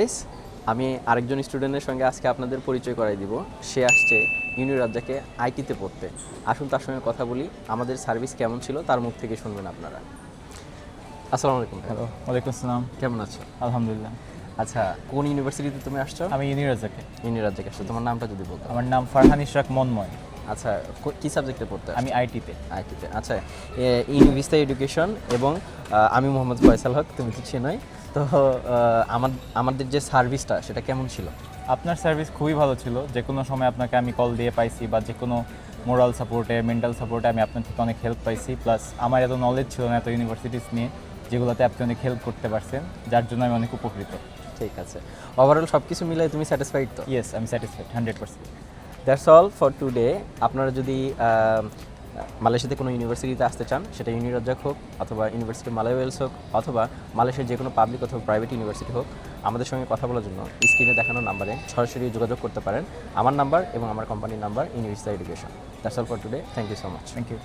Guys, আমি আরেকজন স্টুডেন্টের সঙ্গে আজকে আপনাদের পরিচয় করাই দিব। সে আসছে ইউনিরাজ্জাকে আইটিতে পড়তে। আসুন তার সঙ্গে কথা বলি, আমাদের সার্ভিস কেমন ছিল তার মুখ থেকে শুনবেন আপনারা। আসসালামু আলাইকুম। হ্যালো, ওয়ালাইকুম আসসালাম। কেমন আছো? আলহামদুলিল্লাহ। আচ্ছা, কোন ইউনিভার্সিটিতে তুমি আসছো? আমি ইউনিরাজাকে। ইউনিরাজ্জাকে আসছো। তোমার নামটা যদি বলতো। আমার নাম ফারহান ইশরাক মন্ময়। আচ্ছা, কি সাবজেক্টে পড়তে আসছো? আমি আইটিতে। আইটিতে। আচ্ছা, ইউনিভিস্তা এডুকেশন এবং আমি মোহাম্মদ ফয়সাল হক, তুমি তো চেনোই। তো আমাদের যে সার্ভিসটা সেটা কেমন ছিল? আপনার সার্ভিস খুবই ভালো ছিল। যে কোনো সময় আপনাকে আমি কল দিয়ে পাইছি বা যে কোনো মোরাল সাপোর্টে, মেন্টাল সাপোর্টে আমি আপনার থেকে অনেক হেল্প পাইছি। প্লাস আমার এত নলেজ ছিল না এত ইউনিভার্সিটিস নিয়ে, যেগুলোতে আপনি অনেক হেল্প করতে পারছেন, যার জন্য আমি অনেক উপকৃত। ঠিক আছে, ওভারঅল সব কিছু মিলাই তুমি স্যাটিসফাইড তো? ইয়েস, আমি satisfied 100%। That's all for today. আপনারা যদি মালয়েশিয়াতে কোনো ইউনিভার্সিটিতে আসতে চান, সেটা ইউনিরাজ্জাক হোক অথবা ইউনিভার্সিটি মালয় ওয়েলস হোক অথবা মালয়েশিয়ার যে কোনো পাবলিক অথবা প্রাইভেট ইউনিভার্সিটি হোক, আমাদের সঙ্গে কথা বলার জন্য স্ক্রিনে দেখানো নাম্বারে সরাসরি যোগাযোগ করতে পারেন। আমার নাম্বার এবং আমার কোম্পানির number university education. That's all for today. Thank you so much. Thank you.